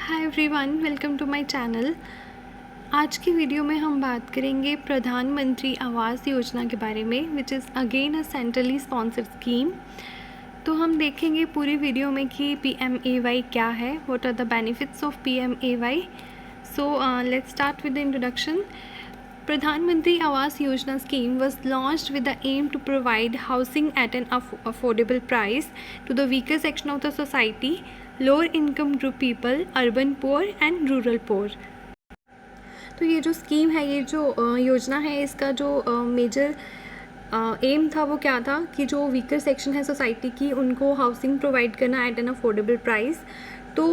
Hi everyone, welcome to my channel. आज की video में हम बात करेंगे प्रधानमंत्री आवास योजना के बारे में, which is again a centrally sponsored scheme. तो हम देखेंगे पूरी वीडियो में कि PMAY क्या है, what are the benefits of PMAY। So let's start with the introduction. Pradhan Awas Yojana scheme was launched with the aim to provide housing at an affordable price to the weaker section of the society, lower income group people, urban poor and rural poor। तो ये जो scheme है, ये जो योजना है, इसका जो मेजर एम था वो क्या था कि जो वीकर सेक्शन है सोसाइटी की, उनको हाउसिंग प्रोवाइड करना एट एन अफोर्डेबल प्राइस। तो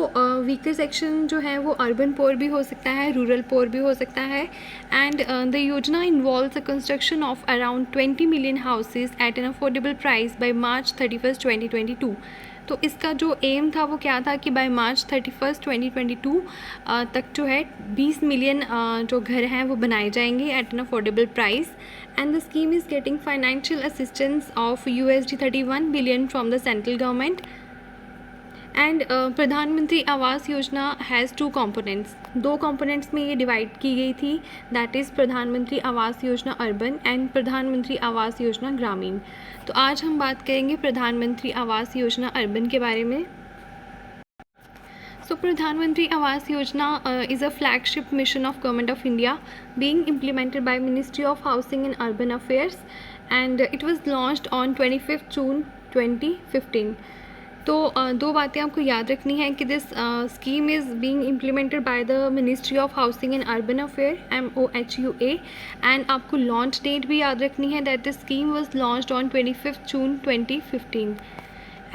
वीकर सेक्शन जो है वो अर्बन पोर भी हो सकता है, रूरल पोर भी हो सकता है। And the Yojana involves the construction of around 20 million houses at an affordable price by March 31, 2022। तो इसका जो एम था वो क्या था कि बाय मार्च 31, 2022 तक जो है 20 मिलियन जो घर हैं वो बनाए जाएंगे at an affordable price. And the scheme is getting financial assistance of USD 31 billion from the central government. And Pradhanmantri Awas योजना हैज़ 2 कंपोनेंट्स। 2 कंपोनेंट्स में ये डिवाइड की गई थी, दैट इज़ प्रधानमंत्री आवास योजना अर्बन एंड प्रधानमंत्री आवास योजना ग्रामीण। तो आज हम बात करेंगे प्रधानमंत्री आवास योजना अर्बन के बारे में। So Pradhan Awas Yojana is a flagship mission of Government of India being implemented by Ministry of Housing and Urban Affairs, and it was launched on 25th June 2015। तो दो बातें आपको याद रखनी है कि this scheme is being implemented by the ministry of housing and urban affair MOHUA, and आपको launch date भी याद रखनी है, that the scheme was launched on 25th June 2015।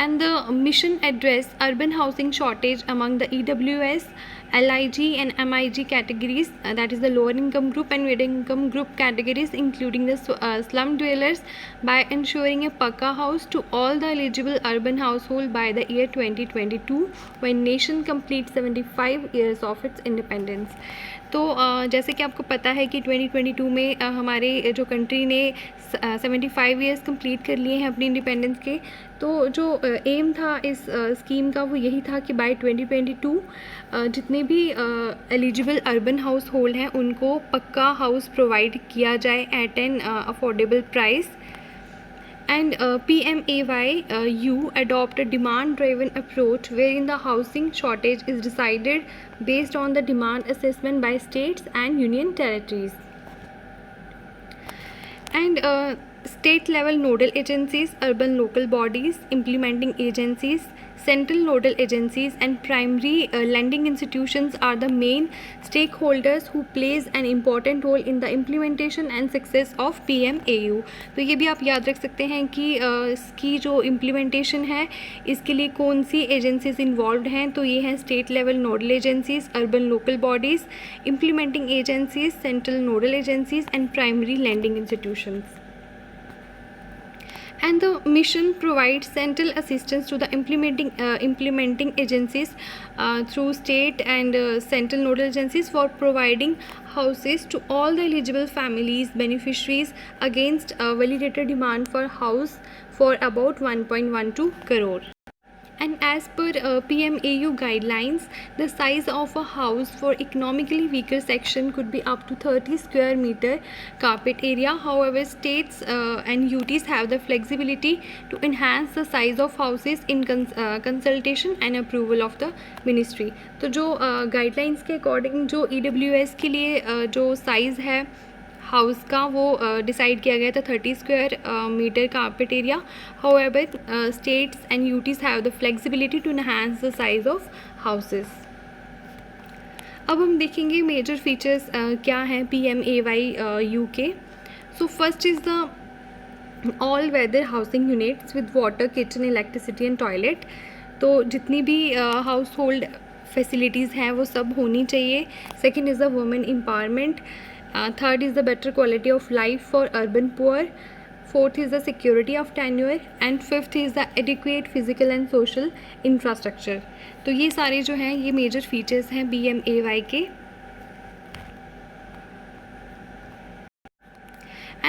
And the mission address urban housing shortage among the EWS, LIG and MIG categories, that is the lower income group and middle income group categories, including the slum dwellers, by ensuring a Pakka house to all the eligible urban household by the year 2022, when nation completes 75 years of its independence। तो जैसे कि आपको पता है कि 2022 में हमारे जो कंट्री ने 75 ईयर्स कंप्लीट कर लिए हैं अपनी इंडिपेंडेंस के। तो जो एम था इस स्कीम का वो यही था कि बाय 2022 जितने भी एलिजिबल अर्बन हाउस होल्ड हैं उनको पक्का हाउस प्रोवाइड किया जाए at an affordable price. And PMAY adopt a demand-driven approach wherein the housing shortage is decided based on the demand assessment by states and union territories. And state level nodal agencies, urban local bodies, implementing agencies, central nodal agencies and primary lending institutions are the main stakeholders who plays an important role in the implementation and success of PMAU। तो ये भी आप याद रख सकते हैं कि इसकी जो इम्प्लीमेंटेशन है इसके लिए कौन सी एजेंसीज इन्वॉल्व हैं। तो ये हैं state level nodal agencies, urban local bodies, implementing agencies, central nodal agencies and primary lending institutions. And the mission provides central assistance to the implementing agencies through state and central nodal agencies for providing houses to all the eligible families beneficiaries against a validated demand for house for about 1.12 crore। And as per PMAU guidelines, the size of a house for economically weaker section could be up to 30 square meter carpet area. However, states and UTs have the flexibility to enhance the size of houses in consultation and approval of the ministry। तो जो guidelines के according जो EWS के लिए जो size है house का वो डिसाइड किया गया था 30 square metre carpet area. However states and UTs have the flexibility to enhance the size of houses. अब हम देखेंगे मेजर फीचर्स क्या हैं PMAY के। So first is the all weather housing units with water, kitchen, electricity and toilet. तो जितनी भी house hold facilities हैं वो सब होनी चाहिए। Second is the women empowerment. Third is the better quality of life for urban poor. Fourth is the security of tenure and fifth is the adequate physical and social infrastructure। तो ये सारे जो हैं ये मेजर फीचर्स हैं PMAY के।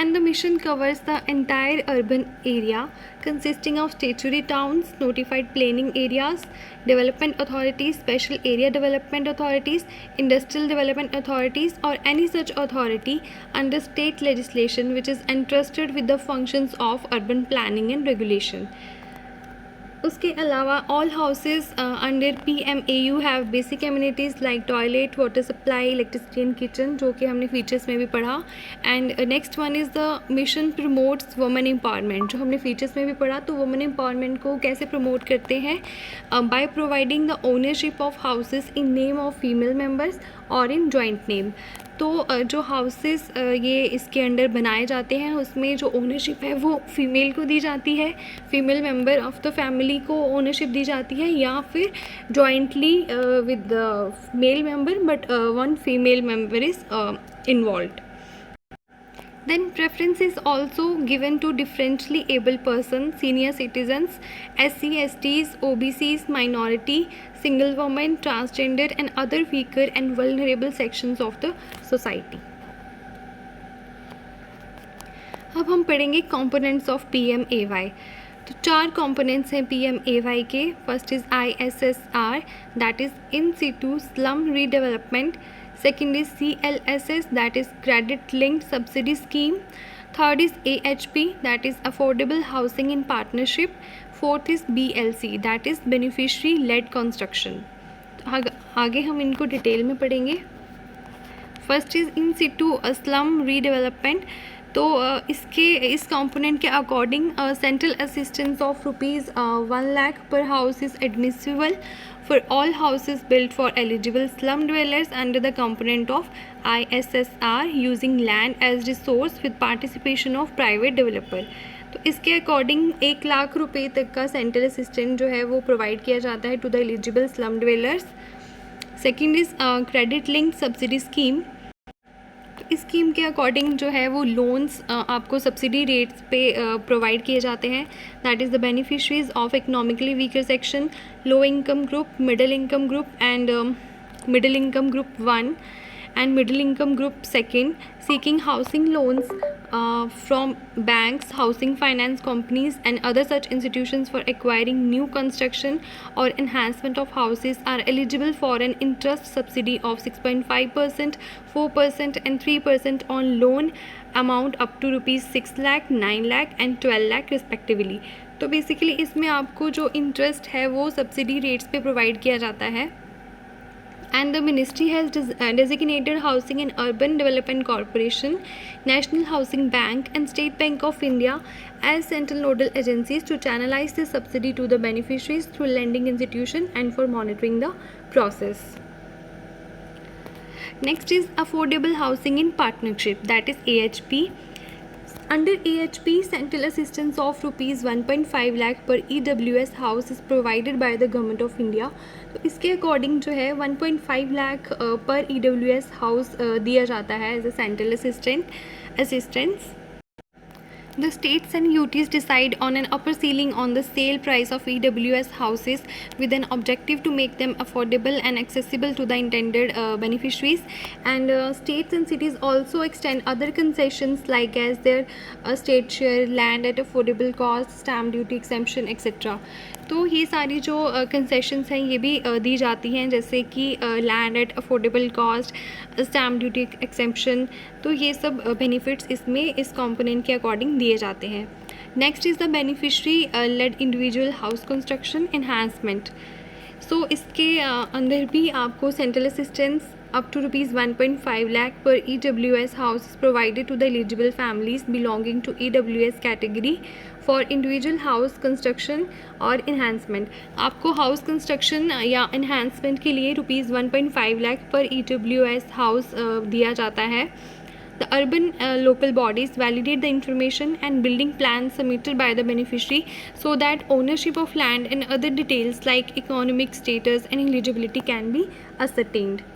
and the mission covers the entire urban area consisting of statutory towns, notified planning areas, development authorities, special area development authorities, industrial development authorities, or any such authority under state legislation which is entrusted with the functions of urban planning and regulation. उसके अलावा all houses under PMAU have basic amenities like toilet, water supply, electricity and kitchen, जो कि हमने features में भी पढ़ा. And next one is the mission promotes women empowerment, जो हमने फीचर्स में भी पढ़ा. तो वुमेन एम्पावरमेंट को कैसे प्रमोट करते हैं? By providing the ownership of houses in name of female members और इन जॉइंट नेम. तो जो हाउसेस ये इसके अंडर बनाए जाते हैं उसमें जो ओनरशिप है वो फीमेल को दी जाती है, female member of the family को ओनरशिप दी जाती है, या फिर jointly with the male member but one female member is involved. Then preference is also given to differentially able persons, senior citizens, SC, STs, OBCs, minority, single women, transgender and other weaker and vulnerable sections of the society. अब हम पढ़ेंगे components of PMAY. तो 4 components हैं PMAY के. First is ISSR, that is in situ slum redevelopment. Second is CLSS, that is credit linked subsidy scheme. Third is AHP, that is affordable housing in partnership. Fourth is BLC, that is beneficiary led construction. आगे हम इनको detail में पढ़ेंगे. First is in situ slum redevelopment. तो इस component के according central assistance of ₹1 lakh per house is admissible for all houses built for eligible slum dwellers under the component of ISSR using land as resource with participation of private developer. तो इसके according 1 lakh रुपए तक का central assistant जो है वो provide किया जाता है to the eligible slum dwellers. Second is credit linked subsidy scheme. इस स्कीम के अकॉर्डिंग जो है वो लोन्स आपको सब्सिडी रेट्स पे प्रोवाइड किए जाते हैं. That is the beneficiaries of economically weaker section, low income group, middle income group and middle income group 1 and middle income group 2 seeking housing loans from banks, housing finance companies and other such institutions for acquiring new construction or enhancement of houses are eligible for an interest subsidy of 6.5%, 4% and 3% on loan amount up to ₹6 lakh, 9 lakh and 12 lakh respectively. तो basically इसमें आपको जो interest है वो subsidy rates पे provide किया जाता है. And the ministry has designated Housing and Urban Development Corporation, National Housing Bank and State Bank of India as central nodal agencies to channelize the subsidy to the beneficiaries through lending institution and for monitoring the process. Next is Affordable Housing in Partnership, that is AHP. Under AHP, central assistance of ₹1.5 lakh per EWS house is provided by the Government of India. तो इसके according जो है 1.5 लाख पर EWS house दिया जाता है as a central assistance. The states and UTs decide on an upper ceiling on the sale price of EWS houses with an objective to make them affordable and accessible to the intended beneficiaries. And states and cities also extend other concessions like as their state share, land at affordable cost, stamp duty exemption, etc. तो ये सारी जो concessions हैं ये भी दी जाती हैं, जैसे कि land at affordable cost, stamp duty exemption. तो ये सब बेनिफिट्स इसमें इस कंपोनेंट के अकॉर्डिंग दिए जाते हैं. Next is the beneficiary led individual house construction enhancement. So इसके अंदर भी आपको central assistance up to ₹1.5 lakh per EWS house is provided to the eligible families belonging to EWS category for individual house construction और enhancement. आपको house construction या enhancement के लिए ₹1.5 lakh per EWS house दिया जाता है. The urban local bodies validate the information and building plans submitted by the beneficiary so that ownership of land and other details like economic status and eligibility can be ascertained.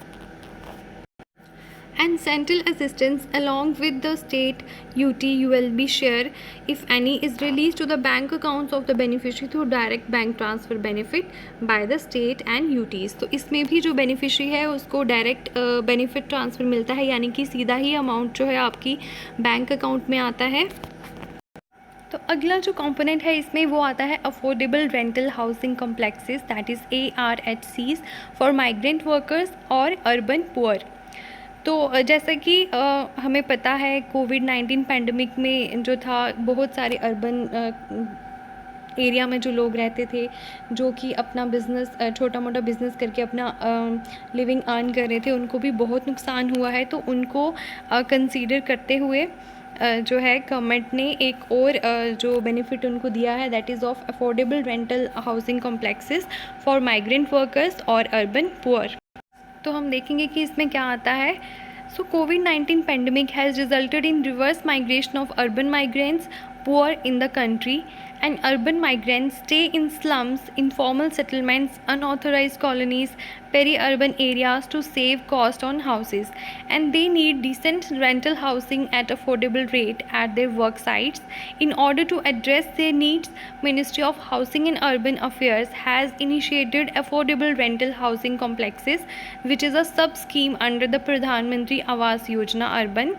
and central assistance along with the state ULB share, if any, is released to the bank accounts of the beneficiary through direct bank transfer benefit by the state and UTs। तो इसमें भी जो beneficiary है उसको direct benefit transfer मिलता है, यानी कि सीधा ही अमाउंट जो है आपकी बैंक अकाउंट में आता है। तो अगला जो कंपोनेंट है इसमें वो आता है affordable rental housing complexes, that is ARHCs for migrant workers और अर्बन पुअर। तो जैसा कि हमें पता है कोविड-19 पैंडमिक में जो था, बहुत सारे अर्बन एरिया में जो लोग रहते थे, जो कि अपना बिज़नेस छोटा मोटा बिज़नेस करके अपना लिविंग अर्न कर रहे थे, उनको भी बहुत नुकसान हुआ है। तो उनको कंसीडर करते हुए जो है गवर्नमेंट ने एक और जो बेनिफिट उनको दिया है, that is of affordable rental housing complexes for migrant workers और अर्बन पुअर। तो हम देखेंगे कि इसमें क्या आता है। सो कोविड-19 pandemic has resulted in reverse migration of urban migrants poor in the country, and urban migrants stay in slums, informal settlements, unauthorized colonies, peri-urban areas to save cost on houses, and they need decent rental housing at affordable rate at their work sites. In order to address their needs, Ministry of Housing and Urban Affairs has initiated affordable rental housing complexes, which is a sub-scheme under the Pradhan Mantri Awas Yojana Urban।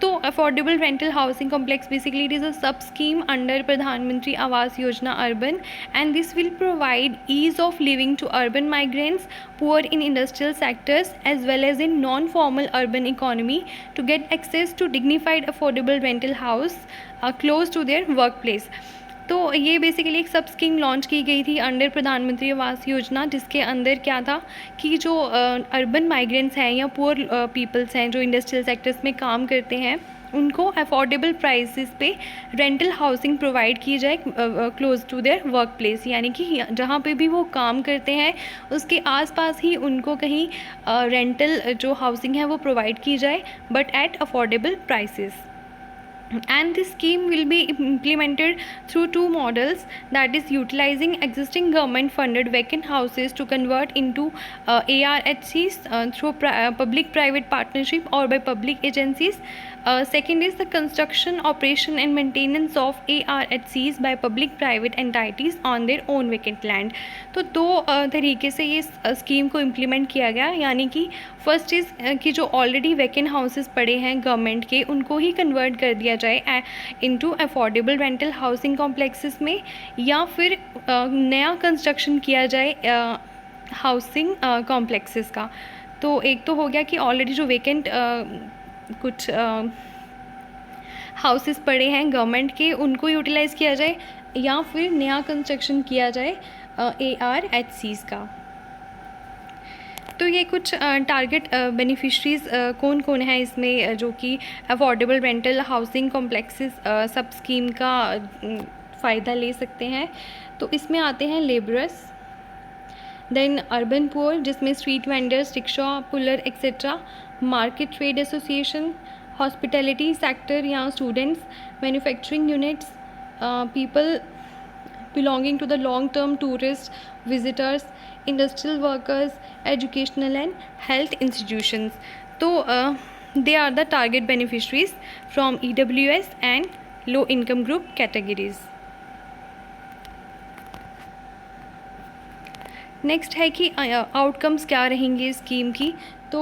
तो affordable rental housing complex basically it is a sub scheme under Pradhanmantri Awas Yojana urban, and this will provide ease of living to urban migrants poor in industrial sectors as well as in non formal urban economy to get access to dignified affordable rental house close to their work place. तो ये basically एक सब scheme launch की गई थी under Pradhanmantri Awas योजना, जिसके अंदर क्या था कि जो अर्बन माइग्रेंट्स हैं या पुअर पीपल्स हैं जो इंडस्ट्रियल सेक्टर्स में काम करते हैं, उनको अफोर्डेबल प्राइसेस पे रेंटल हाउसिंग प्रोवाइड की जाए close to their work place, यानी कि जहाँ पे भी वो काम करते हैं उसके आसपास ही उनको कहीं रेंटल जो हाउसिंग है वो प्रोवाइड की जाए, but at affordable prices. And this scheme will be implemented through two models, that is utilizing existing government funded vacant houses to convert into ARHCs through public private partnership or by public agencies। Second is the construction, operation and maintenance of ARHCs by public private entities on their own vacant land। तो दो तरीके से ये scheme को implement किया गया, यानी कि फर्स्ट इज़ कि जो ऑलरेडी वैकेंट हाउसेस पड़े हैं गवर्नमेंट के, उनको ही कन्वर्ट कर दिया जाए into affordable rental housing complexes में, या फिर नया कंस्ट्रक्शन किया जाए हाउसिंग कॉम्प्लेक्सेस का। तो एक तो हो गया कि ऑलरेडी जो वैकेंट कुछ हाउसेस पड़े हैं गवर्नमेंट के, उनको यूटिलाइज़ किया जाए, या फिर नया कंस्ट्रक्शन किया जाए ARHCs का। तो ये कुछ टारगेट बेनिफिशरीज़ कौन कौन है इसमें जो कि अफोर्डेबल रेंटल हाउसिंग कॉम्प्लेक्सेस सब स्कीम का फ़ायदा ले सकते हैं। तो इसमें आते हैं लेबरर्स, देन अर्बन पुअर जिसमें street vendors, rickshaw puller etcetera, market trade association, hospitality sector या students, manufacturing units, people belonging to the long term tourist visitors, industrial workers, educational and health institutions। तो they are the target beneficiaries from EWS and low income group categories। Next है कि outcomes क्या रहेंगे इस scheme की। तो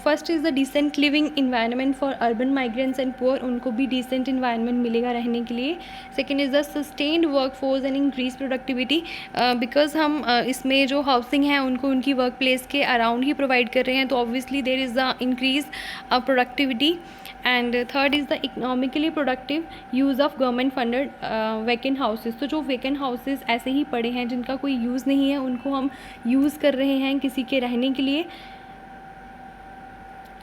first is the decent living environment for urban migrants and poor, उनको भी डिसेंट इन्वायरमेंट मिलेगा रहने के लिए। Second is the sustained work force and increase productivity, because हम इसमें जो हाउसिंग है उनको उनकी वर्क प्लेस के अराउंड ही प्रोवाइड कर रहे हैं, तो obviously there is the increase productivity. And third is the economically productive use of government funded vacant houses. तो जो वैकेंट हाउसेस ऐसे ही पड़े हैं जिनका कोई यूज़ नहीं है, उनको हम यूज़ कर रहे हैं किसी के रहने के लिए।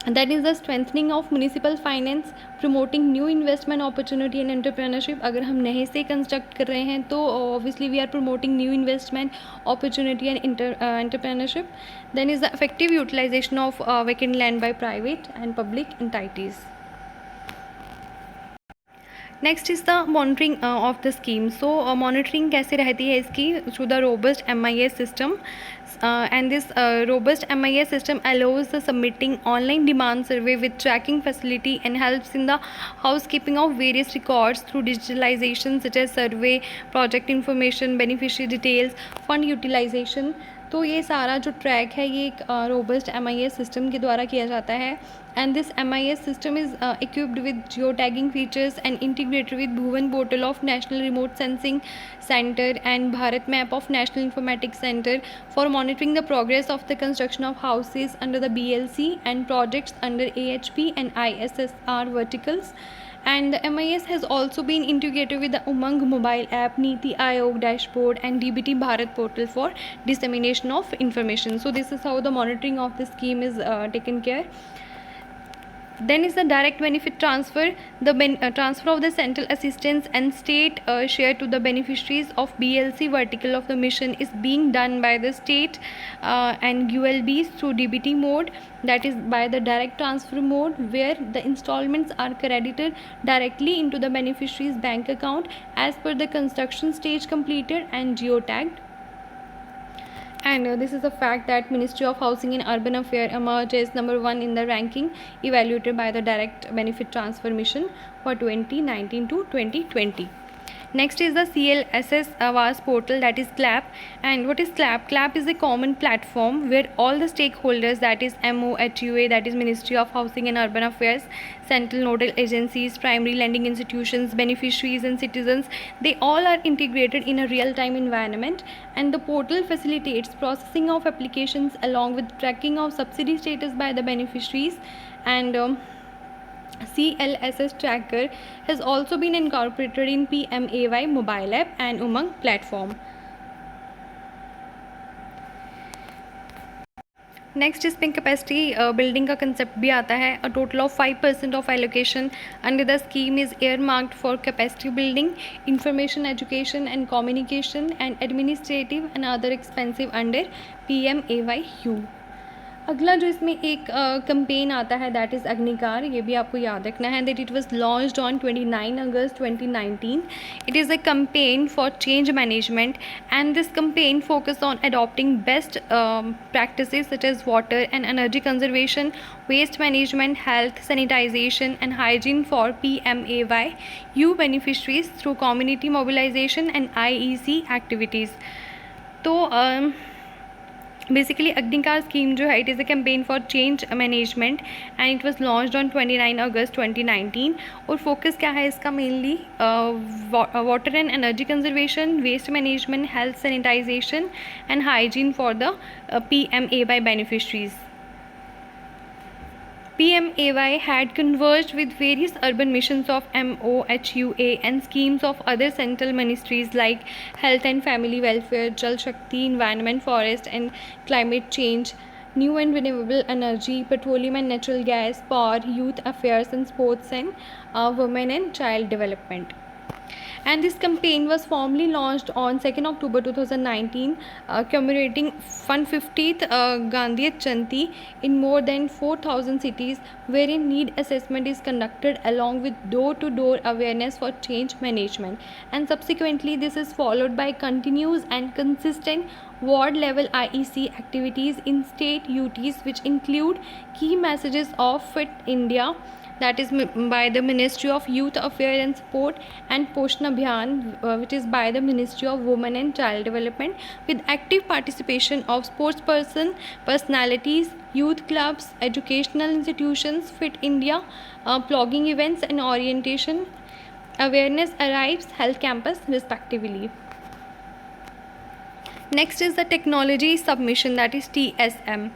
That is the strengthening of municipal finance, promoting new investment opportunity and entrepreneurship. अगर हम नए से कंस्ट्रक्ट कर रहे हैं तो obviously we are promoting new investment opportunity and entrepreneurship. Then is the effective utilization of vacant land by private and public entities. Next is the monitoring of the scheme. So monitoring कैसे रहती है इसकी? Through the robust MIS system, and this robust MIS system allows the submitting online demand survey with tracking facility and helps in the housekeeping of various records through digitalization such as survey, project information, beneficiary details, fund utilization. तो ये सारा जो track है ये एक robust MIS system के द्वारा किया जाता है. And this MIS system is equipped with geotagging features and integrated with Bhuvan portal of National Remote Sensing Center and Bharat Map of National Informatics Center for monitoring the progress of the construction of houses under the BLC and projects under AHP and ISSR verticals. And the MIS has also been integrated with the Umang mobile app, Niti Aayog dashboard and DBT Bharat portal for dissemination of information. So this is how the monitoring of the scheme is taken care. Then is the direct benefit transfer. The transfer of the central assistance and state share to the beneficiaries of BLC vertical of the mission is being done by the state and ULBs through DBT mode, that is by the direct transfer mode, where the installments are credited directly into the beneficiary's bank account as per the construction stage completed and geotagged. And this is the fact that Ministry of Housing and Urban Affairs emerged as number 1 in the ranking evaluated by the Direct Benefit Transfer Mission for 2019 to 2020. Next is the CLSS Awas portal, that is CLAP. And what is CLAP? CLAP is a common platform where all the stakeholders, that is MOHUA, that is Ministry of Housing and Urban Affairs, central nodal agencies, primary lending institutions, beneficiaries and citizens, they all are integrated in a real-time environment. And the portal facilitates processing of applications along with tracking of subsidy status by the beneficiaries. And CLSS tracker has also been incorporated in PMAY mobile app and Umang platform. Next इसमें capacity building का concept भी आता है. A total of 5% of allocation under the scheme is air marked for capacity building, information education and communication and administrative and other expensive under PMAYU. अगला जो इसमें एक campaign आता है, दैट इज़ अग्निकार. ये भी आपको याद रखना है that it was launched on 29 August 2019. It is a campaign for change management and this campaign focus on adopting best practices such as water and energy conservation, waste management, health, sanitization and hygiene for PMAYU beneficiaries through community mobilization and IEC activities. तो basically अग्निकार scheme जो है it is a campaign for change management and it was launched on 29 August 2019. और focus क्या है इसका? Mainly water and energy conservation, waste management, health, sanitization and hygiene for the PMAY beneficiaries. PMAY had converged with various urban missions of MOHUA and schemes of other central ministries like Health and Family Welfare, Jal Shakti, Environment, Forest and Climate Change, New and Renewable Energy, Petroleum and Natural Gas, Power, Youth Affairs and Sports, and Women and Child Development. And this campaign was formally launched on 2nd October 2019, commemorating 150th Gandhiyat Jayanti in more than 4,000 cities, wherein need assessment is conducted along with door-to-door awareness for change management. And subsequently, this is followed by continuous and consistent ward-level IEC activities in state UTs, which include key messages of Fit India, that is by the Ministry of Youth Affairs and Sport, and Poshan Abhiyan, which is by the Ministry of Women and Child Development, with active participation of sports personalities, youth clubs, educational institutions, Fit India, blogging events and orientation, awareness arrives, health campus respectively. Next is the technology submission, that is TSM.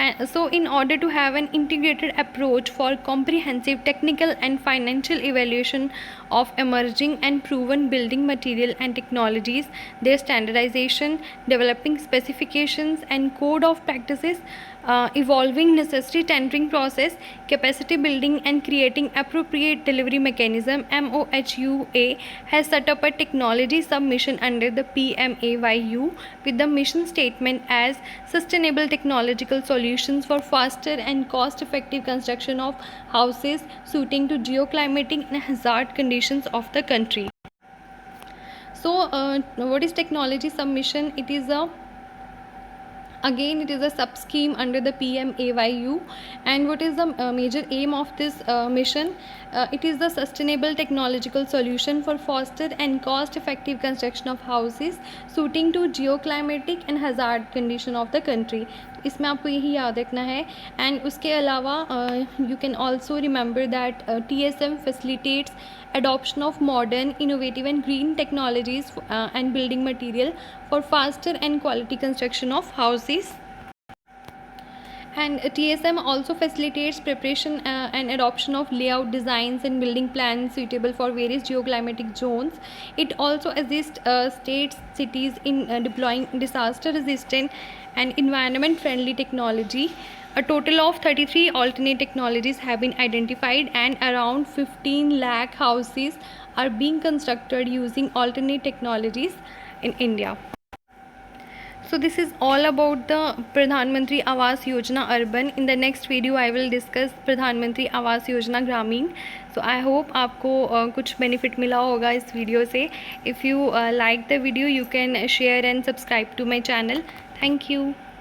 And so in order to have an integrated approach for comprehensive technical and financial evaluation of emerging and proven building material and technologies, their standardization, developing specifications and code of practices, evolving necessary tendering process, capacity building and creating appropriate delivery mechanism, MOHUA has set up a technology submission under the PMAYU with the mission statement as sustainable technological solutions for faster and cost-effective construction of houses suiting to geoclimatic and hazard conditions conditions of the country. So what is technology submission? It is a sub scheme under the PMAYU. And what is the major aim of this mission? It is the sustainable technological solution for faster and cost effective construction of houses suiting to geoclimatic and hazard condition of the country. इसमें आपको यही याद रखना है. And उसके अलावा you can also remember that TSM facilitates adoption of modern, innovative and green technologies and building material for faster and quality construction of houses. And TSM also facilitates preparation and adoption of layout designs and building plans suitable for various geoclimatic zones. It also assists states, cities in deploying disaster resistant and environment friendly technology. A total of 33 alternate technologies have been identified and around 15 lakh houses are being constructed using alternate technologies in India. So this is all about the Pradhan Mantri Awas Yojana Urban. In the next video I will discuss Pradhan Mantri Awas Yojana Gramin. So I hope आपको कुछ benefit मिला होगा इस video से. If you like the video, you can share and subscribe to my channel. Thank you.